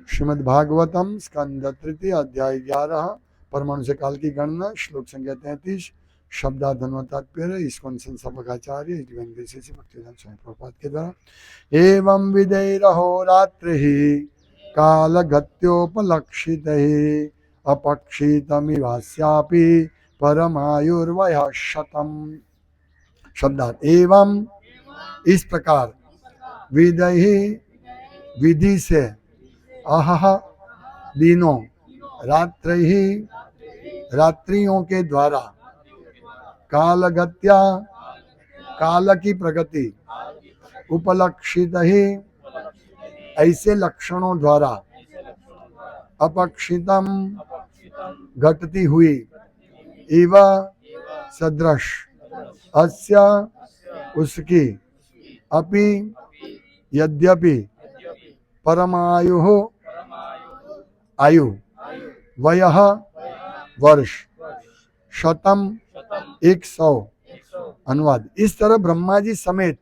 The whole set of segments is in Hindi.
श्रीमद्भागवतम स्कंद तृतीय अध्याय 11 परमाणु से काल की गणना श्लोक संख्या 33 शब्दाधन्व तात्पर्य इस्कॉन संस्थापकाचार्य भक्तिवेदांत स्वामी प्रभुपाद के द्वारा एवं विदैरहो रात्रि कालगत्योपलक्षित अपक्षितमिवास्यापि परमायुर्वय शतम। शब्दार्थ एवं इस प्रकार विदहि विधि से अह दिनों रात्रि ही रात्रियों के द्वारा कालगत्या काल की प्रगति उपलक्षित ही ऐसे लक्षणों द्वारा अपक्षितम घटती हुई इव सदृश अस्य उसकी अपि यद्यपि परमायु आयु वयः वर्ष शतम 100। अनुवाद इस तरह ब्रह्मा जी समेत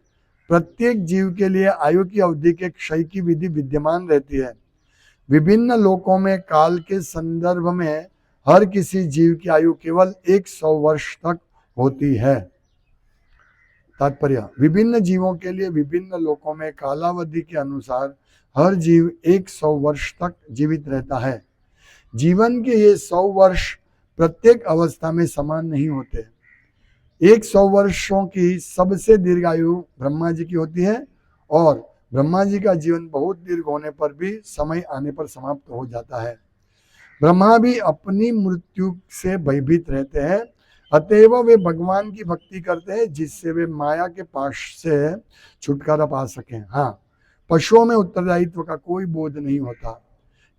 प्रत्येक जीव के लिए आयु की अवधि के क्षय की विधि विद्यमान रहती है। विभिन्न लोकों में काल के संदर्भ में हर किसी जीव की आयु केवल 100 वर्ष तक होती है। तात्पर्य विभिन्न जीवों के लिए विभिन्न लोकों में कालावधि के अनुसार हर जीव 100 वर्ष तक जीवित रहता है। जीवन के ये 100 वर्ष प्रत्येक अवस्था में समान नहीं होते। 100 वर्षों की सबसे दीर्घ आयु ब्रह्मा जी की होती है और ब्रह्मा जी का जीवन बहुत दीर्घ होने पर भी समय आने पर समाप्त हो जाता है। ब्रह्मा भी अपनी मृत्यु से भयभीत रहते हैं, अतएव वे भगवान की भक्ति करते हैं जिससे वे माया के पाश से छुटकारा पा सकें। हाँ, पशुओं में उत्तरदायित्व का कोई बोध नहीं होता,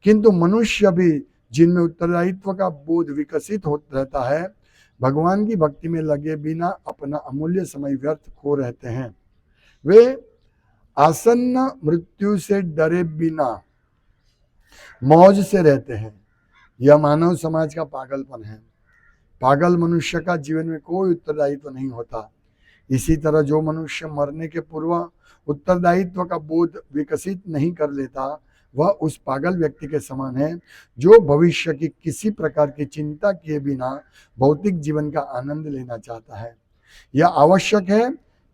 किंतु मनुष्य भी जिनमें उत्तरदायित्व का बोध विकसित होता रहता है भगवान की भक्ति में लगे बिना अपना अमूल्य समय व्यर्थ खो रहते हैं। वे आसन्न मृत्यु से डरे बिना मौज से रहते हैं। यह मानव समाज का पागलपन है। पागल मनुष्य का जीवन में कोई उत्तरदायित्व नहीं होता। इसी तरह जो मनुष्य मरने के पूर्व उत्तरदायित्व का बोध विकसित नहीं कर लेता वह उस पागल व्यक्ति के समान है जो भविष्य की किसी प्रकार की चिंता किए बिना भौतिक जीवन का आनंद लेना चाहता है। यह आवश्यक है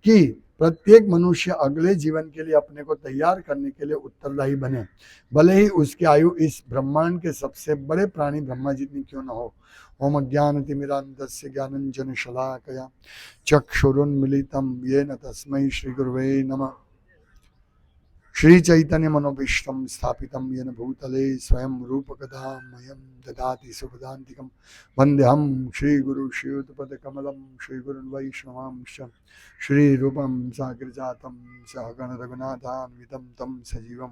कि प्रत्येक मनुष्य अगले जीवन के लिए अपने को तैयार करने के लिए उत्तरदायी बने, भले ही उसकी आयु इस ब्रह्मांड के सबसे बड़े प्राणी ब्रह्मा जितनी क्यों न हो। ओम ज्ञानतिमिरान्धस्य ज्ञानंजन शलाकया चक्षुरुन्मीलितं येन तस्मै श्री गुरुवे नमः। श्री चैतन्य मनोभीष्टं स्थापितं येन भूतले स्वयं रूपकदा मह्यं ददाति सुपदान्तिकं वन्देऽहं श्रीगुरु श्रीयुतपदकमलं श्रीगुरुन् वैष्णवांश्च श्रीरूपं साग्रजातं सहगण रघुनाथान्वितं तं सजीवं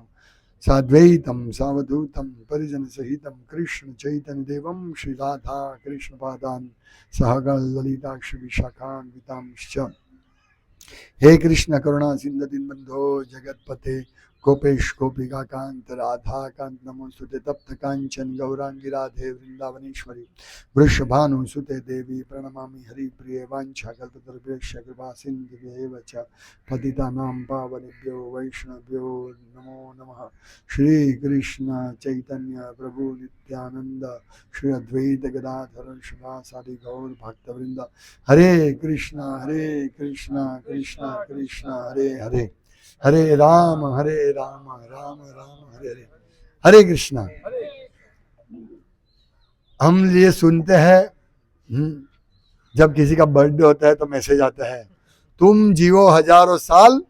साद्वैतं सावधूतं परिजनसहितं कृष्ण चैतन्यदेवं श्रीराधा कृष्णपादान् सहगण ललिता श्रीविशाखान्वितांश्च। हे कृष्ण करुणा सिंधु दीनबंधो जगतपते गोपेश गोपिका कांत राधा कांत नमोस्तुते तप्त कांचन गौरांगी राधे वृंदावनेश्वरी वृषभानुसुते देवी प्रणमामि हरि प्रिय वांछा कल्पतरुभ्यश्च कृपा सिन्धुभ्येव च पतितानां पावनेभ्यो वैष्णवेभ्यो नमो नमः। श्री कृष्ण चैतन्य प्रभु नित्यानंद श्री अद्वैत गदाधर शिवासादि गौर भक्तवृंद हरे कृष्ण कृष्ण कृष्ण हरे हरे हरे राम राम राम हरे हरे हरे कृष्णा। हम ये सुनते हैं जब किसी का बर्थडे होता है तो मैसेज आता है तुम जियो हजारों साल,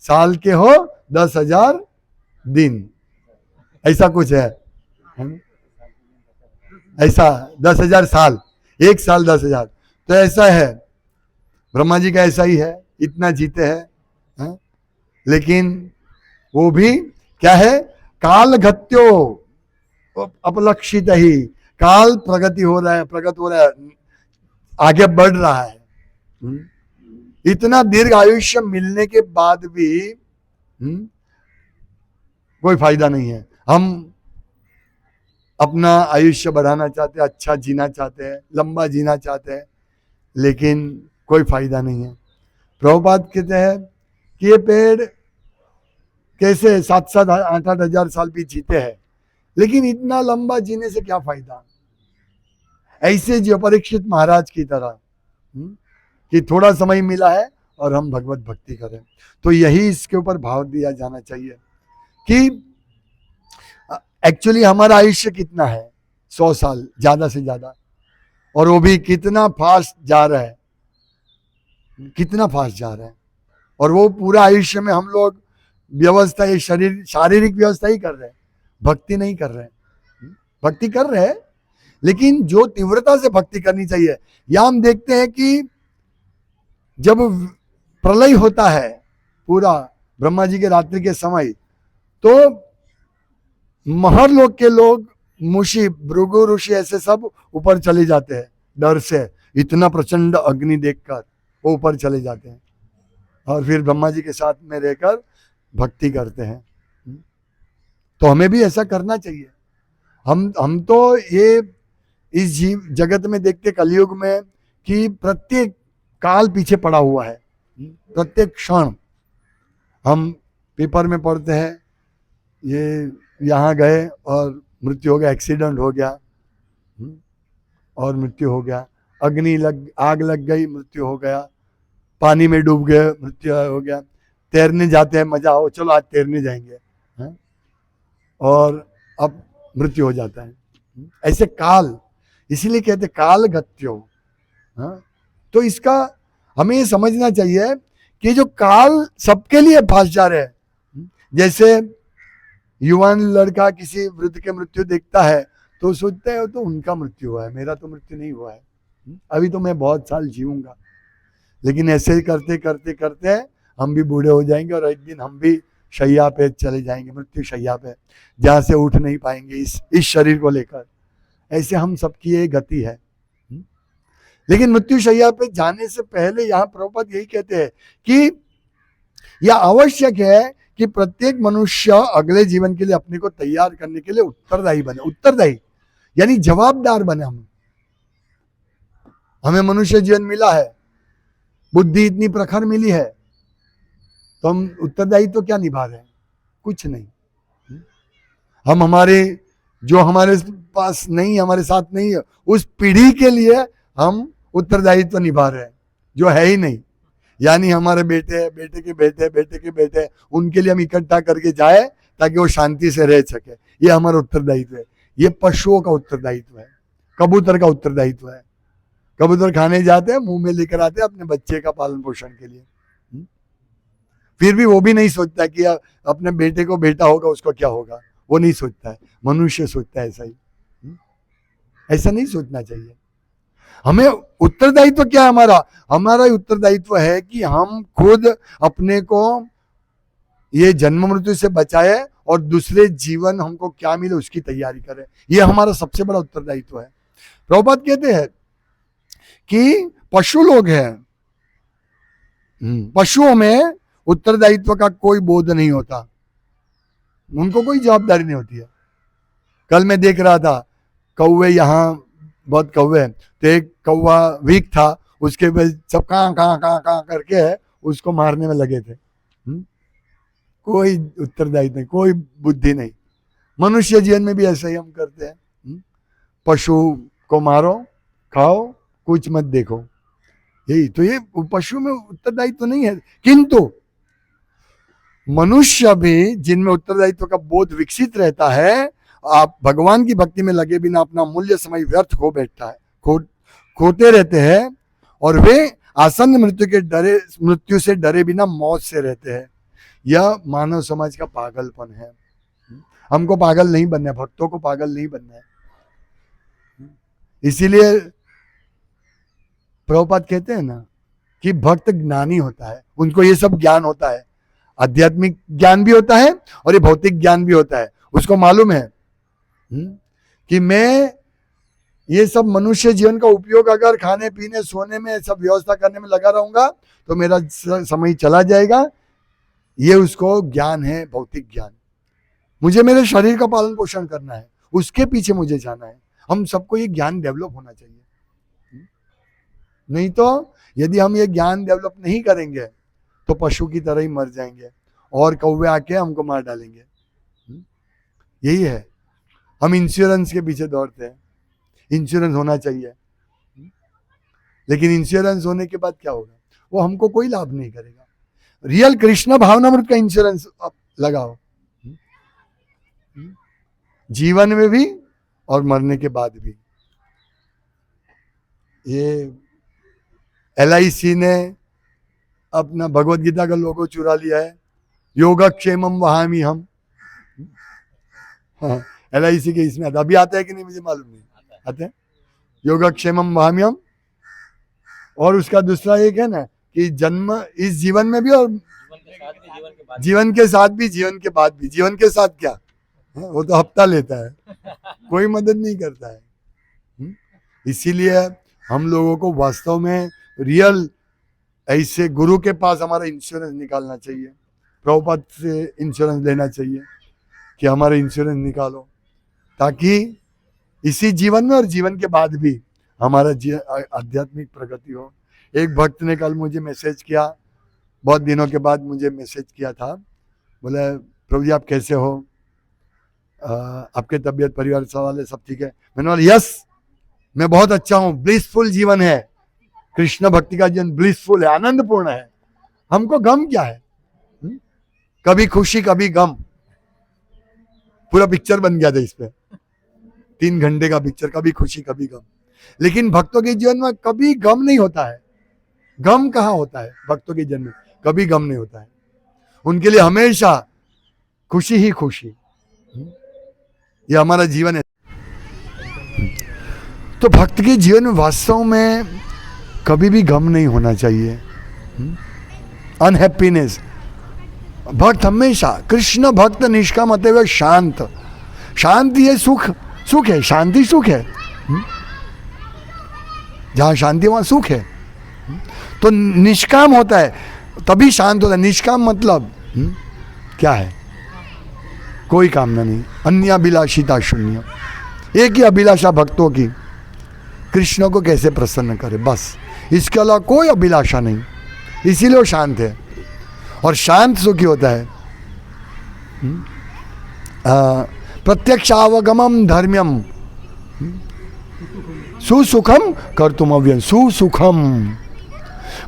साल के हो 10,000 दिन, ऐसा कुछ है। ऐसा 10,000 साल, एक साल 10,000, तो ऐसा है ब्रह्मा जी का ऐसा ही है, इतना जीते हैं। लेकिन वो भी क्या है, काल घत्यो अपलक्षित ही, काल प्रगति हो रहा है, प्रगत हो रहा है, आगे बढ़ रहा है। इतना दीर्घ आयुष्य मिलने के बाद भी कोई फायदा नहीं है। हम अपना आयुष्य बढ़ाना चाहते हैं, अच्छा जीना चाहते हैं, लंबा जीना चाहते हैं, लेकिन कोई फायदा नहीं है। प्रभुपाद कहते हैं कि ये पेड़ कैसे 7-7, 8-8 हजार साल भी जीते हैं, लेकिन इतना लंबा जीने से क्या फायदा? ऐसे जो परीक्षित महाराज की तरह कि थोड़ा समय मिला है और हम भगवत भक्ति करें। तो यही इसके ऊपर भाव दिया जाना चाहिए कि एक्चुअली हमारा आयुष्य कितना है, 100 साल ज्यादा से ज्यादा, और वो भी कितना फास्ट जा रहा है, कितना फास्ट जा रहा है। और वो पूरा आयुष्य में हम लोग व्यवस्था, ये शरीर शारीरिक व्यवस्था ही कर रहे हैं, भक्ति नहीं कर रहे हैं। भक्ति कर रहे हैं लेकिन जो तीव्रता से भक्ति करनी चाहिए। या हम देखते हैं कि जब प्रलय होता है पूरा ब्रह्मा जी के रात्रि के समय, तो महर लोग के लोग, मुषि, भृगु ऋषि, ऐसे सब ऊपर चले जाते हैं डर से। इतना प्रचंड अग्नि देखकर वो ऊपर चले जाते हैं और फिर ब्रह्मा जी के साथ में रहकर भक्ति करते हैं। तो हमें भी ऐसा करना चाहिए। हम तो ये इस जीव जगत में देखते कलयुग में कि प्रत्येक काल पीछे पड़ा हुआ है, प्रत्येक क्षण। हम पेपर में पढ़ते हैं ये यहाँ गए और मृत्यु हो गया, एक्सीडेंट हो गया और मृत्यु हो गया, आग लग गई, मृत्यु हो गया, पानी में डूब गए, मृत्यु हो गया, तैरने जाते हैं, मजा हो, चलो आज तैरने जाएंगे, है? और अब मृत्यु हो जाता है। ऐसे काल, इसीलिए कहते काल गत्यो। तो इसका हमें ये समझना चाहिए कि जो काल सबके लिए फास्ट जा रहे हैं। जैसे युवान लड़का किसी वृद्ध के मृत्यु देखता है तो सोचता है तो उनका मृत्यु हुआ है, मेरा तो मृत्यु नहीं हुआ है, अभी तो मैं बहुत साल जीऊंगा। लेकिन ऐसे करते करते करते हम भी बूढ़े हो जाएंगे और एक दिन हम भी शैया पे चले जाएंगे, मृत्यु शैया पे, जहां से उठ नहीं पाएंगे इस शरीर को लेकर। ऐसे हम सबकी ये गति है। लेकिन मृत्यु शैया पे जाने से पहले यहाँ प्रभुपाद यही कहते हैं कि यह आवश्यक है कि प्रत्येक मनुष्य अगले जीवन के लिए अपने को तैयार करने के लिए उत्तरदायी बने। उत्तरदायी यानी जवाबदार बने। हमें मनुष्य जीवन मिला है, बुद्धि इतनी प्रखर मिली है, तो हम उत्तरदायी तो क्या निभा रहे हैं? कुछ नहीं। हम हमारे पास नहीं, हमारे साथ नहीं है, उस पीढ़ी के लिए हम उत्तरदायित्व तो निभा रहे हैं जो है ही नहीं। यानी हमारे बेटे, बेटे के बेटे, बेटे के बेटे, उनके लिए हम इकट्ठा करके जाए ताकि वो शांति से रह सके। ये हमारा उत्तरदायित्व है। ये पशुओं का उत्तरदायित्व है, कबूतर का उत्तरदायित्व है। कबूतर खाने जाते हैं, मुंह में लेकर आते हैं अपने बच्चे का पालन पोषण के लिए। फिर भी वो भी नहीं सोचता कि अपने बेटे को बेटा होगा उसको क्या होगा, वो नहीं सोचता है। मनुष्य सोचता है ऐसा ही। ऐसा नहीं सोचना चाहिए। हमें उत्तरदायित्व क्या है? हमारा उत्तरदायित्व है कि हम खुद अपने को ये जन्म मृत्यु से बचाए और दूसरे जीवन हमको क्या मिले उसकी तैयारी करें। ये हमारा सबसे बड़ा उत्तरदायित्व है। प्रभुपाद कहते हैं कि पशु लोग हैं, पशुओं में उत्तरदायित्व का कोई बोध नहीं होता, उनको कोई जवाबदारी नहीं होती है। कल मैं देख रहा था कौवे, यहाँ बहुत कौवे, तो एक कौवा वीक था, उसके सब कहाँ करके उसको मारने में लगे थे। कोई उत्तरदायित्व नहीं, कोई बुद्धि नहीं। मनुष्य जीवन में भी ऐसा ही हम करते हैं। पशु को मारो, खाओ, कुछ मत देखो, यही तो। ये पशु में उत्तरदायित्व नहीं है। किंतु मनुष्य भी जिनमें उत्तरदायित्व का बोध विकसित रहता है, आप भगवान की भक्ति में लगे बिना अपना मूल्य समय व्यर्थ खो बैठता है, खोते रहते हैं, और वे आसन्न मृत्यु से डरे बिना मौत से रहते हैं। यह मानव समाज का पागलपन है। हमको पागल नहीं बनना है, भक्तों को पागल नहीं बनना है। इसीलिए प्रभुपाद कहते हैं ना कि भक्त ज्ञानी होता है, उनको ये सब ज्ञान होता है। आध्यात्मिक ज्ञान भी होता है और ये भौतिक ज्ञान भी होता है। उसको मालूम है कि मैं ये सब मनुष्य जीवन का उपयोग अगर खाने पीने सोने में सब व्यवस्था करने में लगा रहूंगा तो मेरा समय चला जाएगा। ये उसको ज्ञान है, भौतिक ज्ञान। मुझे मेरे शरीर का पालन पोषण करना है, उसके पीछे मुझे जाना है। हम सबको ये ज्ञान डेवलप होना चाहिए। नहीं तो यदि हम ये ज्ञान डेवलप नहीं करेंगे तो पशु की तरह ही मर जाएंगे और कौवे आके हमको मार डालेंगे। यही है। हम इंश्योरेंस के पीछे दौड़ते हैं, इंश्योरेंस होना चाहिए, लेकिन इंश्योरेंस होने के बाद क्या होगा? वो हमको कोई लाभ नहीं करेगा। रियल कृष्ण भावनामृत का इंश्योरेंस आप लगाओ, जीवन में भी और मरने के बाद भी। ये LIC ने अपना भगवत गीता का लोगो चुरा लिया है, योगक्षेमम वहामी हम। हाँ, LIC के इसमें आता, अभी आता है कि नहीं मुझे मालूम नहीं, आते हैं योगक्षेमम वहामी हम। और उसका दूसरा एक है ना कि जन्म इस जीवन में भी और जीवन के साथ भी, जीवन के बाद भी। जीवन के साथ क्या, वो तो हफ्ता लेता है, कोई मदद नहीं करता है। इसीलिए हम लोगों को वास्तव में रियल ऐसे गुरु के पास हमारा इंश्योरेंस निकालना चाहिए, प्रभुपाद से इंश्योरेंस लेना चाहिए कि हमारा इंश्योरेंस निकालो, ताकि इसी जीवन में और जीवन के बाद भी हमारा आध्यात्मिक प्रगति हो। एक भक्त ने कल मुझे मैसेज किया, बहुत दिनों के बाद मुझे मैसेज किया था, बोले प्रभु जी आप कैसे हो, आपके तबीयत परिवार सवाल है सब ठीक है? मैंने बोला यस मैं बहुत अच्छा हूँ, ब्लिसफुल जीवन है, कृष्ण भक्ति का जीवन ब्लिसफुल है, आनंदपूर्ण है। हमको गम क्या है? कभी खुशी कभी गम, पूरा पिक्चर बन गया था इस पे, 3 घंटे का पिक्चर, कभी खुशी कभी गम। लेकिन भक्तों के जीवन में कभी गम नहीं होता है। गम कहाँ होता है? भक्तों के जीवन में कभी गम नहीं होता है, उनके लिए हमेशा खुशी ही खुशी। ये हमारा जीवन है। तो भक्त के जीवन में वास्तव में कभी भी गम नहीं होना चाहिए, अनहैप्पीनेस। भक्त हमेशा, कृष्ण भक्त निष्काम अतः हुए शांत। शांति है सुख, सुख है, शांति सुख है। जहां शांति वहां सुख है। तो निष्काम होता है तभी शांत होता है। निष्काम मतलब क्या है? कोई कामना नहीं, अन्याभिलाषिता शून्य। एक ही अभिलाषा भक्तों की, कृष्ण को कैसे प्रसन्न करे, बस, इसके अलावा कोई अभिलाषा नहीं। इसीलिए वो शांत है और शांत सुखी होता है। प्रत्यक्षावगमम धर्म्यम सुसुखम कर्तुम अव्ययम। सुसुखम,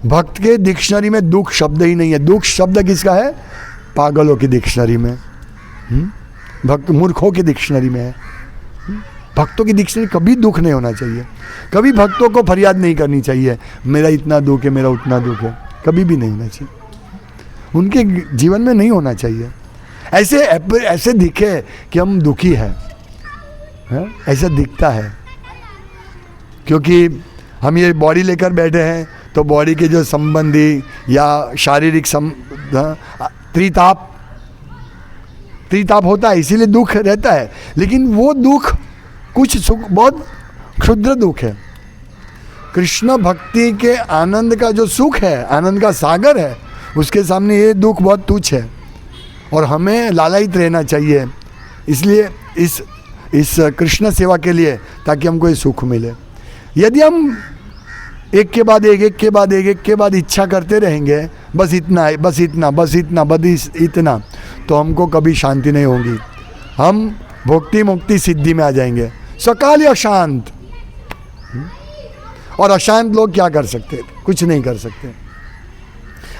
भक्त के डिक्शनरी में दुख शब्द ही नहीं है। दुख शब्द किसका है? पागलों की डिक्शनरी में, भक्त मूर्खों की डिक्शनरी में है। भक्तों की डिक्शनरी कभी दुख नहीं होना चाहिए। कभी भक्तों को फरियाद नहीं करनी चाहिए, मेरा इतना दुख है, मेरा उतना दुख है, कभी भी नहीं होना चाहिए। उनके जीवन में नहीं होना चाहिए। ऐसे दिखे कि हम दुखी हैं, ऐसा दिखता है, क्योंकि हम ये बॉडी लेकर बैठे हैं तो बॉडी के जो संबंधी या शारीरिक त्रिताप होता है, इसीलिए दुख रहता है। लेकिन वो दुख कुछ सुख, बहुत क्षुद्र दुख है। कृष्ण भक्ति के आनंद का जो सुख है, आनंद का सागर है, उसके सामने ये दुख बहुत तुच्छ है। और हमें लालायित रहना चाहिए इसलिए इस कृष्ण सेवा के लिए, ताकि हमको ये सुख मिले। यदि हम एक के बाद एक इच्छा करते रहेंगे, बस इतना है, बस इतना, बस इतना, बस इतना, तो हमको कभी शांति नहीं होगी। हम भोक्ति मुक्ति सिद्धि में आ जाएंगे। सकाल अशांत, और अशांत लोग क्या कर सकते? कुछ नहीं कर सकते।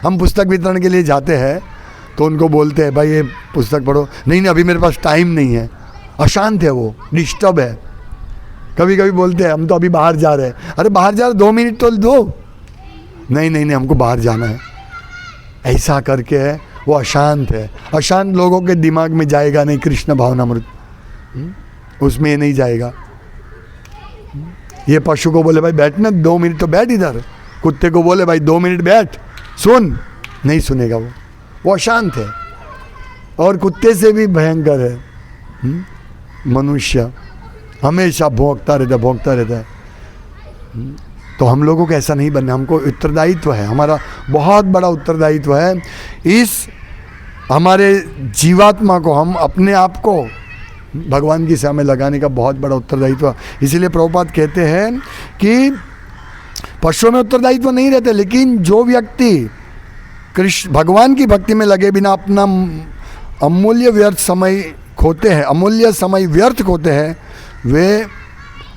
हम पुस्तक वितरण के लिए जाते हैं तो उनको बोलते हैं भाई ये पुस्तक पढ़ो, नहीं अभी मेरे पास टाइम नहीं है। अशांत है वो, डिस्टर्ब है। कभी कभी बोलते हैं हम तो अभी बाहर जा रहे हैं, अरे बाहर जा रहे 2 मिनट तो दो, नहीं हमको बाहर जाना है। ऐसा करके वो अशांत है। अशांत लोगों के दिमाग में जाएगा नहीं कृष्ण भावनामृत, उसमें नहीं जाएगा। ये पशु को बोले भाई बैठना 2 मिनट तो बैठ इधर, कुत्ते को बोले भाई 2 मिनट बैठ सुन, नहीं सुनेगा वो अशांत है। और कुत्ते से भी भयंकर है मनुष्य, हमेशा भौंकता रहता है। तो हम लोगों को ऐसा नहीं बनना। हमको उत्तरदायित्व है, हमारा बहुत बड़ा उत्तरदायित्व है। इस हमारे जीवात्मा को, हम अपने आप को भगवान की सेवा में लगाने का बहुत बड़ा उत्तरदायित्व है। इसीलिए प्रभुपाद कहते हैं कि पशुओं में उत्तरदायित्व नहीं रहते, लेकिन जो व्यक्ति कृष्ण भगवान की भक्ति में लगे बिना अपना अमूल्य व्यर्थ समय खोते हैं, अमूल्य समय व्यर्थ खोते हैं, वे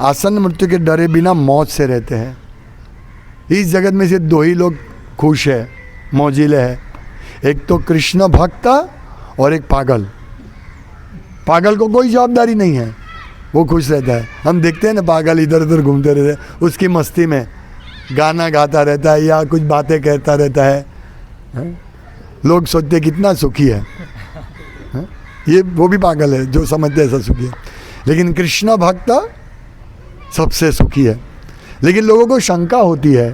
आसन्न मृत्यु के डरे बिना मौत से रहते हैं। इस जगत में से दो ही लोग खुश है, मौजिले हैं, एक तो कृष्ण भक्त और एक पागल। पागल को कोई जवाबदारी नहीं है, वो खुश रहता है। हम देखते हैं ना पागल इधर उधर घूमते रहते हैं, उसकी मस्ती में गाना गाता रहता है या कुछ बातें कहता रहता है, लोग सोचते कितना सुखी है, ये वो भी पागल है जो समझते ऐसा सुखी है। लेकिन कृष्ण भक्त सबसे सुखी है। लेकिन लोगों को शंका होती है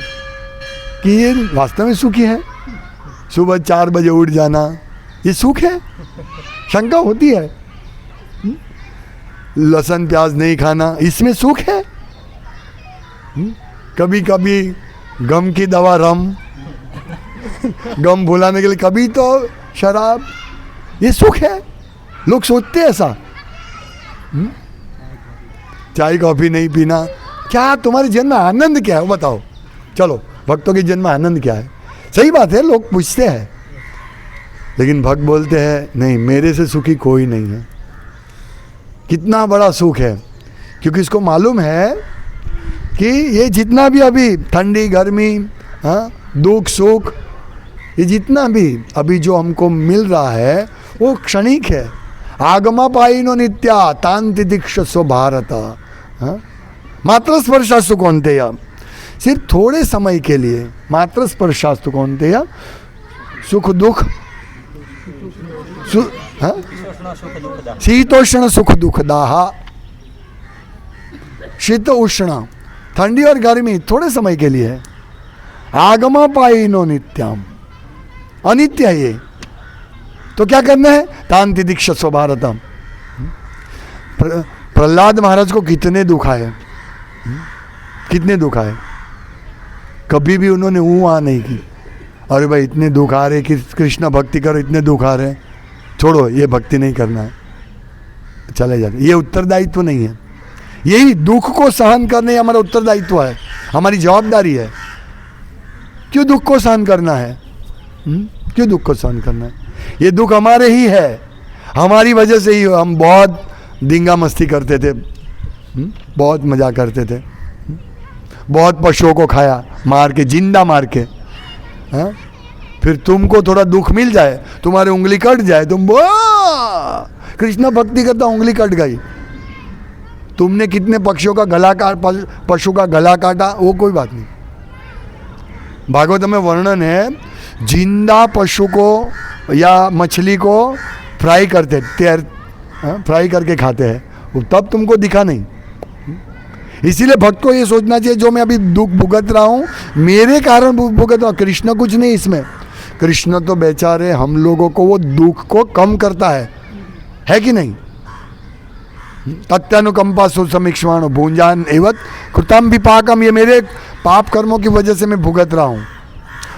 कि ये वास्तव में सुखी है, सुबह 4 बजे उठ जाना ये सुख है? शंका होती है। लहसुन प्याज नहीं खाना इसमें सुख है? कभी कभी गम की दवा रम, गम भुलाने के लिए कभी तो शराब, ये सुख है? लोग सोचते हैं ऐसा। चाय कॉफी नहीं पीना, क्या तुम्हारे जन्म में आनंद क्या है वो बताओ? चलो भक्तों के जन्म में आनंद क्या है? सही बात है, लोग पूछते हैं, लेकिन भक्त बोलते हैं नहीं, मेरे से सुखी कोई नहीं है। कितना बड़ा सुख है, क्योंकि इसको मालूम है कि ये जितना भी अभी ठंडी गर्मी, दुख सुख, ये जितना भी अभी जो हमको मिल रहा है वो क्षणिक है। आगमा पाइनो नित्या तांति दीक्षसो भारत, मात्र स्पर्शास्तु कौन्तेय, सिर्फ थोड़े समय के लिए मात्र स्पर्शास्तु कौन्तेय, सुख दुख शीतोष्ण सुख दुखदाह, शीत उष्ण ठंडी और गर्मी थोड़े समय के लिए है। आगमा पाइनो नित्यम, अनित्य है ये, तो क्या करना है? तांति दीक्षसो भारतम। प्रहलाद महाराज को कितने दुख आए, कितने दुख आए, कभी भी उन्होंने आ नहीं की। अरे भाई इतने दुख आ रहे कि कृष्ण भक्ति करो, इतने दुख आ रहे, छोड़ो ये भक्ति नहीं करना है, चले जाते। ये उत्तरदायित्व नहीं है। यही दुख को सहन करने हमारा उत्तरदायित्व है, हमारी जवाबदारी है। क्यों दुख को सहन करना है? क्यों दुख को सहन करना है? ये दुख हमारे ही है, हमारी वजह से ही हम बहुत दींगा मस्ती करते थे, बहुत मजा करते थे, बहुत पशुओं को खाया मार के, जिंदा मार के। फिर तुमको थोड़ा दुख मिल जाए, तुम्हारी उंगली कट जाए, तुम कृष्ण भक्ति करता उंगली कट गई। तुमने कितने पक्षियों का गला काट, पशु का गला काटा, वो कोई बात नहीं। भागवत में वर्णन है, जिंदा पशु को या मछली को फ्राई करते, फ्राई करके खाते हैं, तब तुमको दिखा नहीं। इसीलिए भक्त को ये सोचना चाहिए जो मैं अभी दुख भुगत रहा हूँ मेरे कारण भुगत रहा हूँ, कृष्ण कुछ नहीं इसमें। कृष्ण तो बेचारे हम लोगों को वो दुख को कम करता है कि नहीं? तत्यानुकंपा सुसमीक्षमाण भूंजान एवं कृतम विपाकम, ये मेरे पाप कर्मों की वजह से मैं भुगत रहा हूँ।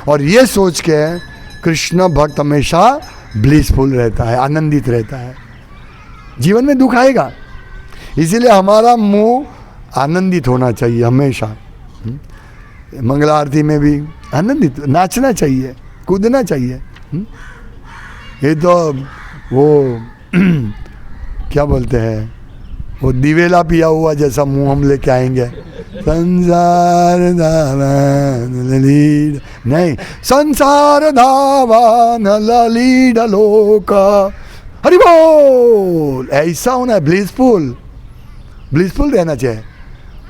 और ये सोच के कृष्ण भक्त हमेशा ब्लिसफुल रहता है, आनंदित रहता है। जीवन में दुख आएगा, इसीलिए हमारा मुंह आनंदित होना चाहिए हमेशा। मंगला आरती में भी आनंदित नाचना चाहिए, कूदना चाहिए। ये तो वो क्या बोलते हैं, वो दिवेला पिया हुआ जैसा मुंह हम लेके आएंगे। संसार धावन ललीड, नहीं, संसार धावन ललीड लोक, हरि बोल, ऐसा होना है। ब्लिसफुल, ब्लिसफुल रहना चाहिए।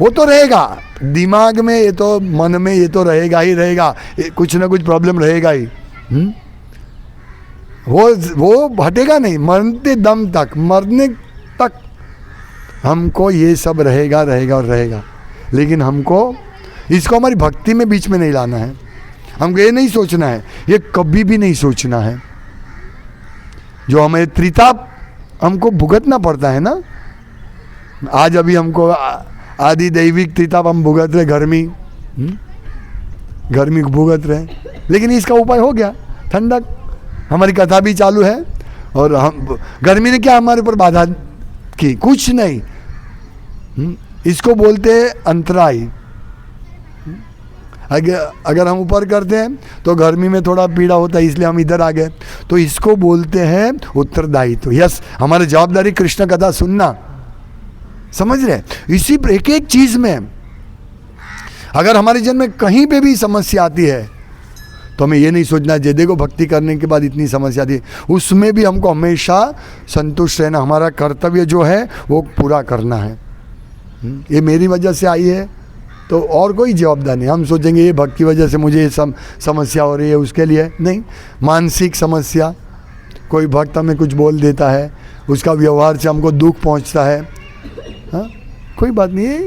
वो तो रहेगा दिमाग में, ये तो मन में, ये तो रहेगा ही रहेगा, कुछ ना कुछ प्रॉब्लम रहेगा ही। वो हटेगा नहीं, मरते दम तक, मरने तक हमको ये सब रहेगा रहेगा और रहेगा। लेकिन हमको इसको हमारी भक्ति में बीच में नहीं लाना है। हमको ये नहीं सोचना है, ये कभी भी नहीं सोचना है। जो हमें त्रिताप हमको भुगतना पड़ता है ना, आज अभी हमको आदि दैविक त्रिताप हम भुगत रहे, गर्मी भुगत रहे, लेकिन इसका उपाय हो गया ठंडक। हमारी कथा भी चालू है और हम, गर्मी ने क्या हमारे ऊपर बाधा की? कुछ नहीं। इसको बोलते हैं अंतराय। अगर हम ऊपर करते हैं तो गर्मी में थोड़ा पीड़ा होता है, इसलिए हम इधर आ गए। तो इसको बोलते हैं उत्तरदायित्व। यस, हमारी जवाबदारी कृष्ण कथा सुनना, समझ रहे। इसी एक एक चीज में अगर हमारे जन्म में कहीं पे भी समस्या आती है तो हमें ये नहीं सोचना है देखो भक्ति करने के बाद इतनी समस्या आती है, उसमें भी हमको हमेशा संतुष्ट रहना। हमारा कर्तव्य जो है वो पूरा करना है। ये मेरी वजह से आई है तो और कोई जवाबदारी नहीं। हम सोचेंगे ये भक्त की वजह से मुझे ये समस्या हो रही है, उसके लिए नहीं। मानसिक समस्या, कोई भक्त हमें कुछ बोल देता है, उसका व्यवहार से हमको दुख पहुंचता है, हाँ कोई बात नहीं है,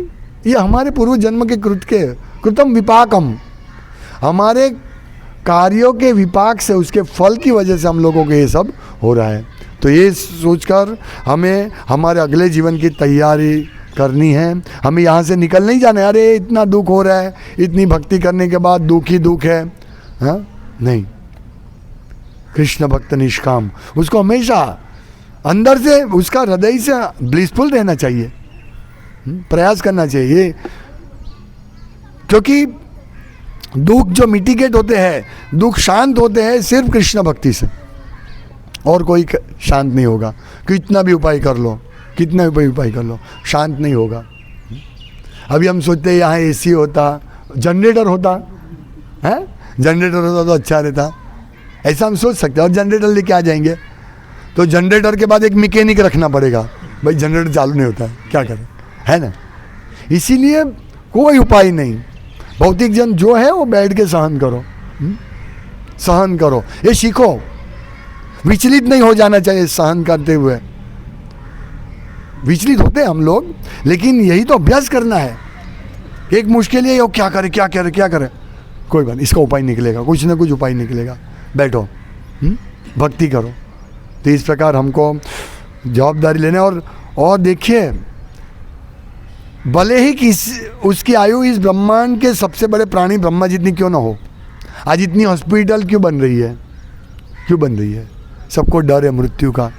ये हमारे पूर्व जन्म के कृतम विपाकम, हमारे कार्यों के विपाक से, उसके फल की वजह से हम लोगों को ये सब हो रहा है। तो ये सोचकर हमें हमारे अगले जीवन की तैयारी करनी है। हमें यहाँ से निकल नहीं जाना है, अरे इतना दुख हो रहा है, इतनी भक्ति करने के बाद दुख ही दुख है, हाँ नहीं। कृष्ण भक्त निष्काम, उसको हमेशा अंदर से, उसका हृदय से ब्लिसफुल रहना चाहिए, प्रयास करना चाहिए। क्योंकि दुख जो मिटिगेट होते हैं, दुख शांत होते हैं सिर्फ कृष्ण भक्ति से, और कोई शांत नहीं होगा। कितना भी उपाय कर लो, कितना भी उपाय कर लो, शांत नहीं होगा। अभी हम सोचते हैं यहाँ एसी होता, जनरेटर होता है, जनरेटर होता तो अच्छा रहता, ऐसा हम सोच सकते हैं। और जनरेटर लेके आ जाएंगे तो जनरेटर के बाद एक मैकेनिक रखना पड़ेगा, भाई जनरेटर चालू नहीं होता है, क्या करें, है ना। इसीलिए कोई उपाय नहीं, भौतिक जन जो है वो बैठ के सहन करो, सहन करो, ये सीखो। विचलित नहीं हो जाना चाहिए सहन करते हुए। विचलित होते हैं हम लोग, लेकिन यही तो अभ्यास करना है। एक मुश्किल है, क्या करे क्या करे क्या करे, कोई बात, इसका उपाय निकलेगा, कुछ ना कुछ उपाय निकलेगा, बैठो भक्ति करो। तो इस प्रकार हमको जवाबदारी लेने। और देखिए, भले ही उसकी आयु इस ब्रह्मांड के सबसे बड़े प्राणी ब्रह्मा जितनी क्यों ना हो, आज इतनी हॉस्पिटल क्यों बन रही है, क्यों बन रही है, सबको डर है मृत्यु का।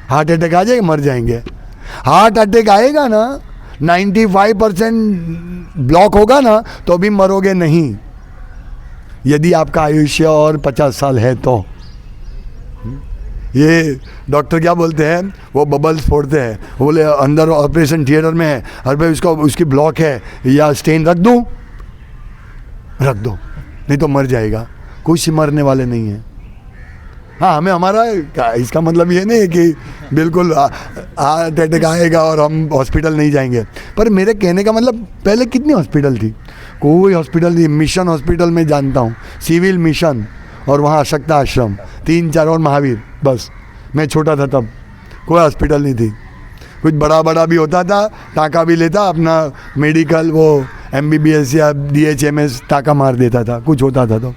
हार्ट अटैक आ जाएगा, मर जाएंगे। हार्ट अटैक आएगा ना, 95% ब्लॉक होगा ना, तो भी मरोगे नहीं, यदि आपका आयुष्य और 50 साल है तो। ये डॉक्टर क्या बोलते हैं, वो बबल्स फोड़ते हैं, वो बोले अंदर ऑपरेशन थिएटर में है, अरे भाई उसकी ब्लॉक है या स्टेन रख दूँ, रख दो, नहीं तो मर जाएगा। कुछ मरने वाले नहीं है। हाँ, हमें हमारा इसका मतलब ये नहीं है कि बिल्कुल हार्ट अटैक आएगा और हम हॉस्पिटल नहीं जाएंगे। पर मेरे कहने का मतलब, पहले कितनी हॉस्पिटल थी, कोई हॉस्पिटल नहीं। मिशन हॉस्पिटल में जानता हूँ, सिविल मिशन, और वहाँ अशक्ता आश्रम 3-4, और महावीर, बस। मैं छोटा था तब कोई हॉस्पिटल नहीं थी। कुछ बड़ा बड़ा भी होता था, टाका भी लेता अपना मेडिकल, वो MBBS या DHMS टाका मार देता था, कुछ होता था तो।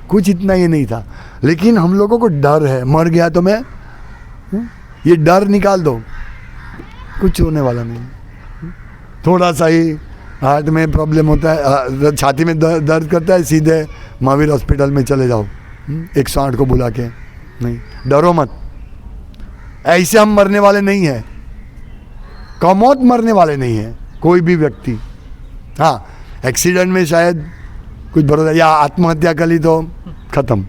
कुछ इतना ये नहीं था, लेकिन हम लोगों को डर है, मर गया तो मैं, ये डर निकाल दो, कुछ होने वाला नहीं। थोड़ा सा ही हार्ट में प्रॉब्लम होता है, छाती में दर्द करता है, सीधे महावीर हॉस्पिटल में चले जाओ, 108 को बुला के। नहीं, डरो मत, ऐसे हम मरने वाले नहीं हैं, कमौत मरने वाले नहीं हैं कोई भी व्यक्ति। हाँ, एक्सीडेंट में शायद कुछ भरोसा, या आत्महत्या कर ली तो खत्म।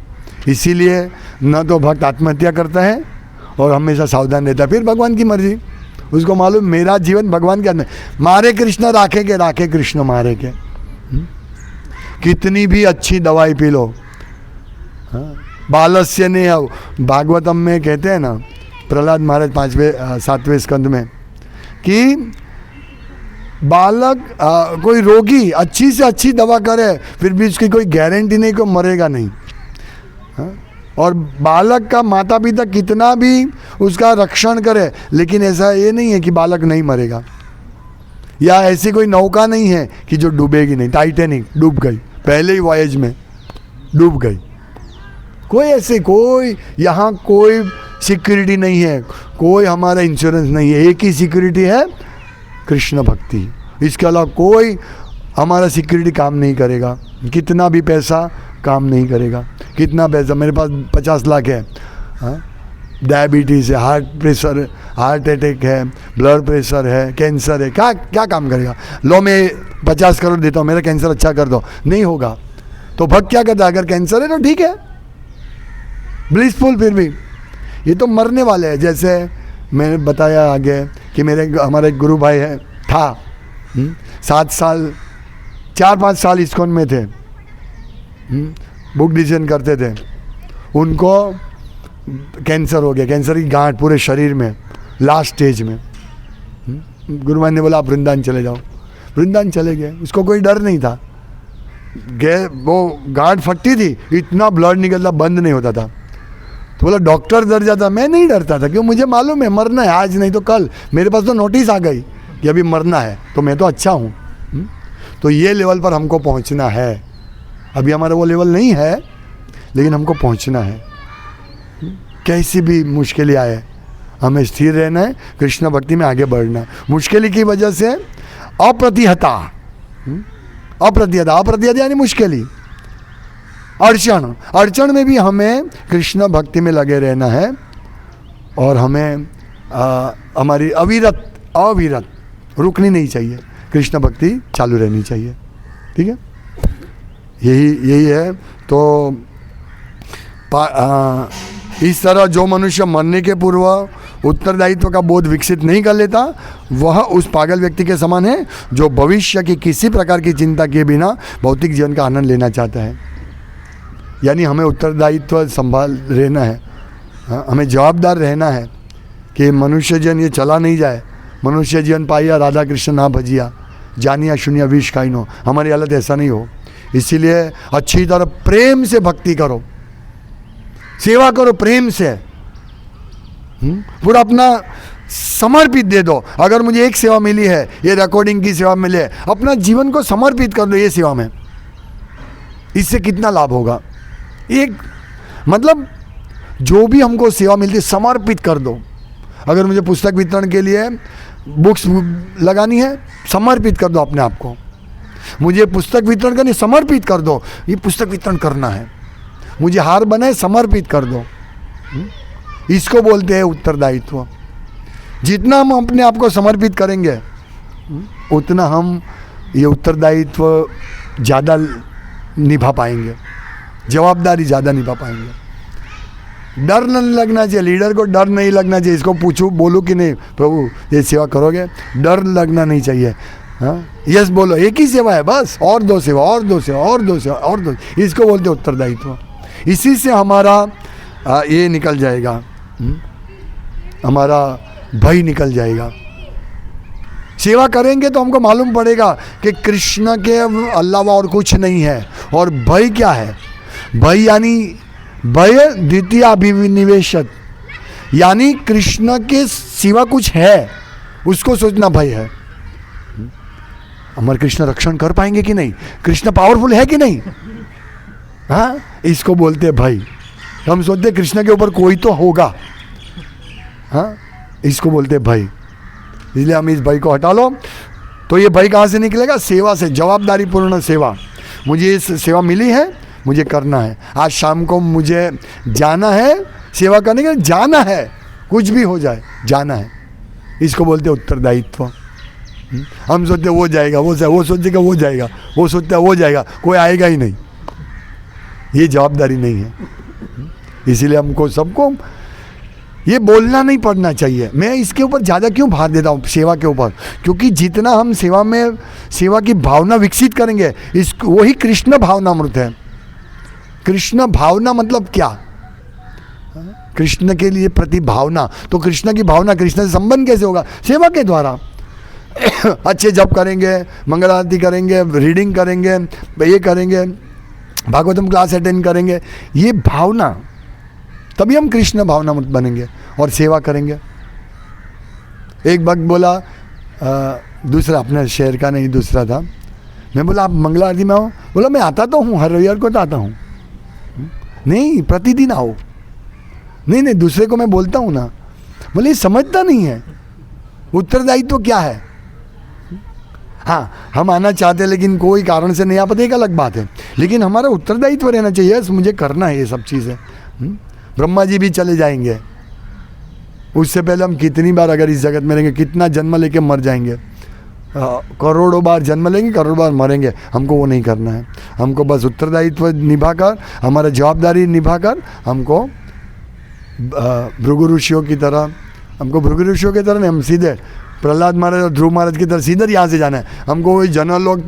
इसीलिए न तो भक्त आत्महत्या करता है और हमेशा सावधान रहता है, फिर भगवान की मर्जी, उसको मालूम मेरा जीवन भगवान के हाथ में। मारे कृष्ण राखे के, राखे कृष्ण मारे के। कितनी भी अच्छी दवाई पी लो, हाँ, बालस्य ने, भागवतम में कहते हैं ना, प्रहलाद महाराज 7वें स्कंद में, कि बालक कोई रोगी अच्छी से अच्छी दवा करे, फिर भी उसकी कोई गारंटी नहीं कि मरेगा नहीं। हाँ? और बालक का माता पिता कितना भी उसका रक्षण करे, लेकिन ऐसा ये नहीं है कि बालक नहीं मरेगा। या ऐसी कोई नौका नहीं है कि जो डूबेगी नहीं। टाइटैनिक डूब गई, पहले ही वॉयज में डूब गई। कोई यहाँ कोई सिक्योरिटी नहीं है, कोई हमारा इंश्योरेंस नहीं है। एक ही सिक्योरिटी है, कृष्ण भक्ति। इसके अलावा कोई हमारा सिक्योरिटी काम नहीं करेगा। कितना भी पैसा काम नहीं करेगा। कितना पैसा, मेरे पास 50 लाख है, हाँ, डायबिटीज़ है, हार्ट अटैक है, ब्लड प्रेशर है, कैंसर है, क्या क्या काम करेगा। लो मैं 50 करोड़ देता हूँ, मेरा कैंसर अच्छा कर दो, नहीं होगा। तो भक्त क्या करता है, अगर कैंसर है तो ठीक है, ब्लिसफुल। फिर भी ये तो मरने वाले हैं। जैसे मैंने बताया आगे कि हमारा एक गुरु भाई है था, 7 साल 4-5 साल इस्कॉन में थे, बुक डिसीजन करते थे, उनको कैंसर हो गया, कैंसर की गांठ पूरे शरीर में, लास्ट स्टेज में। गुरु महाराज ने बोला आप वृंदावन चले जाओ, वृंदावन चले गए। उसको कोई डर नहीं था, वो गांठ फटती थी, इतना ब्लड निकलता, बंद नहीं होता था। तो बोला डॉक्टर डर जाता, मैं नहीं डरता था, क्यों, मुझे मालूम है मरना है, आज नहीं तो कल। मेरे पास तो नोटिस आ गई कि अभी मरना है, तो मैं तो अच्छा हूँ। तो ये लेवल पर हमको पहुँचना है। अभी हमारा वो लेवल नहीं है, लेकिन हमको पहुँचना है। कैसी भी मुश्किलें आए, हमें स्थिर रहना है, कृष्ण भक्ति में आगे बढ़ना है। मुश्किल की वजह से अप्रतिहता, अप्रतिहता यानी मुश्किल, अड़चन में भी हमें कृष्ण भक्ति में लगे रहना है, और हमें हमारी अविरत रुकनी नहीं चाहिए, कृष्ण भक्ति चालू रहनी चाहिए। ठीक है, यही है। तो इस तरह जो मनुष्य मरने के पूर्व उत्तरदायित्व का बोध विकसित नहीं कर लेता, वह उस पागल व्यक्ति के समान है जो भविष्य की किसी प्रकार की चिंता किए बिना भौतिक जीवन का आनंद लेना चाहता है। यानी हमें उत्तरदायित्व संभाल रहना है, हमें जवाबदार रहना है कि मनुष्य जीवन ये चला नहीं जाए। मनुष्य जीवन पाइया राधा कृष्ण ना भजिया, जानिया शून्य विष खाइनो। हमारी हालत ऐसा नहीं हो, इसीलिए अच्छी तरह प्रेम से भक्ति करो, सेवा करो प्रेम से, पूरा अपना समर्पित दे दो। अगर मुझे एक सेवा मिली है, ये रिकॉर्डिंग की सेवा मिले, अपना जीवन को समर्पित कर दो ये सेवा में। इससे कितना लाभ होगा, एक मतलब जो भी हमको सेवा मिलती है समर्पित कर दो। अगर मुझे पुस्तक वितरण के लिए बुक्स लगानी है, समर्पित कर दो अपने आप को। मुझे पुस्तक वितरण करनी, समर्पित कर दो, ये पुस्तक वितरण करना है। मुझे हार बनाए, समर्पित कर दो। इसको बोलते हैं उत्तरदायित्व। जितना हम अपने आप को समर्पित करेंगे, उतना हम ये उत्तरदायित्व ज़्यादा निभा पाएंगे, जवाबदारी ज़्यादा निभा पाएंगे। डर नहीं लगना चाहिए, लीडर को डर नहीं लगना चाहिए। इसको पूछूं, बोलूँ कि नहीं प्रभु ये सेवा करोगे, डर लगना नहीं चाहिए। हाँ, यस बोलो, एक ही सेवा है बस, और 2 सेवा, और 2 सेवा, और 2 सेवा, और 2। इसको बोलते उत्तरदायित्व। इसी से हमारा ये निकल जाएगा, हमारा भय निकल जाएगा। सेवा करेंगे तो हमको मालूम पड़ेगा कि कृष्ण के अलावा और कुछ नहीं है। और भय क्या है, भय यानी भय द्वितीय अभिनिवेशत, यानी कृष्ण के सिवा कुछ है, उसको सोचना भय है। हमारे कृष्ण रक्षण कर पाएंगे कि नहीं, कृष्ण पावरफुल है कि नहीं, हाँ, इसको बोलते हैं भय। हम सोचते कृष्ण के ऊपर कोई तो होगा, हाँ, इसको बोलते हैं भय। इसलिए हम इस भय को हटा लो। तो ये भय कहाँ से निकलेगा, सेवा से, जवाबदारी पूर्ण सेवा। मुझे इस सेवा मिली है, मुझे करना है। आज शाम को मुझे जाना है सेवा करने के लिए, जाना है, कुछ भी हो जाए जाना है। इसको बोलते हैं उत्तरदायित्व। हम सोचते वो जाएगा, वो सोचेगा वो जाएगा, वो सोचता है वो जाएगा, कोई आएगा ही नहीं। ये जवाबदारी नहीं है। इसीलिए हमको सबको ये बोलना नहीं पड़ना चाहिए। मैं इसके ऊपर ज़्यादा क्यों भार देता हूँ सेवा के ऊपर, क्योंकि जितना हम सेवा में सेवा की भावना विकसित करेंगे, इस वही कृष्ण भावनामृत है। कृष्ण भावना मतलब क्या, कृष्ण के लिए प्रति भावना। तो कृष्ण की भावना, कृष्ण से संबंध कैसे होगा, सेवा के द्वारा। अच्छे जप करेंगे, मंगल आरती करेंगे, रीडिंग करेंगे, ये करेंगे, भागवतम क्लास अटेंड करेंगे, ये भावना, तभी हम कृष्ण भावनामृत बनेंगे और सेवा करेंगे। एक भक्त बोला, दूसरा अपने शहर का नहीं, दूसरा था। मैं बोला आप मंगल आरती में आओ, बोला मैं आता तो हूँ, हर रविवार को तो आता हूँ। नहीं, प्रतिदिन आओ। नहीं, दूसरे को मैं बोलता हूँ ना। बोले समझता नहीं है उत्तरदायित्व क्या है। हाँ, हम आना चाहते हैं लेकिन कोई कारण से नहीं आ पाते, एक अलग बात है, लेकिन हमारा उत्तरदायित्व रहना चाहिए, मुझे करना है ये सब चीज़ें। ब्रह्मा जी भी चले जाएंगे, उससे पहले हम कितनी बार अगर इस जगत में रहेंगे, कितना जन्म लेके मर जाएंगे। करोड़ों बार जन्म लेंगे, करोड़ों बार मरेंगे, हमको वो नहीं करना है। हमको बस उत्तरदायित्व निभाकर, हमारा जवाबदारी निभाकर, हमको भृगु ऋषियों की तरह, हमको भृगु ऋषियों की तरह नहीं, हम सीधे प्रहलाद महाराज और ध्रुव महाराज की तरह सीधे यहाँ से जाना है। हमको वही जनलोक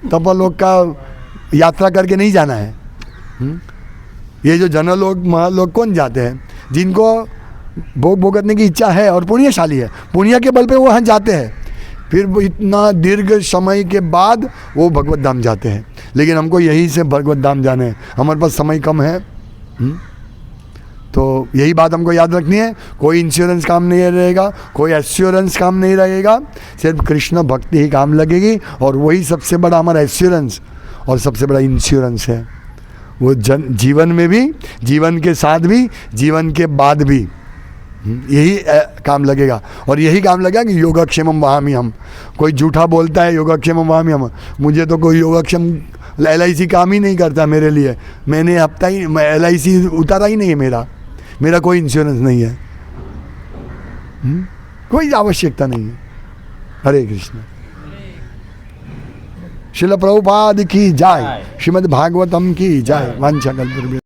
तपलोक का यात्रा करके नहीं जाना है। ये जो जनलोक महालोक कौन जाते हैं? जिनको भोग भोगतने की इच्छा है और पुण्यशाली है, पुण्य के बल पे वो वहाँ जाते हैं, फिर वो इतना दीर्घ समय के बाद वो भगवत धाम जाते हैं। लेकिन हमको यहीं से भगवत धाम जाना है, हमारे पास समय कम है। तो यही बात हमको याद रखनी है। कोई इंश्योरेंस काम नहीं रहेगा, कोई एश्योरेंस काम नहीं रहेगा, सिर्फ कृष्ण भक्ति ही काम लगेगी। और वही सबसे बड़ा हमारा एश्योरेंस और सबसे बड़ा इंश्योरेंस है। वो जीवन में भी, जीवन के साथ भी, जीवन के बाद भी यही काम लगेगा। और यही काम लगेगा कि योगक्षेमम वहामी हम। कोई झूठा बोलता है योगक्षेमम वहामी हम, मुझे तो कोई योगक्षेम LIC काम ही नहीं करता मेरे लिए। मैंने हफ्ता ही LIC उतारा ही नहीं है, मेरा कोई इंश्योरेंस नहीं है, कोई आवश्यकता नहीं है। हरे कृष्ण। श्रील प्रभुपाद की जय, श्रीमद् भागवतम की जय। वांछा कल्पतरुभ्यश्च।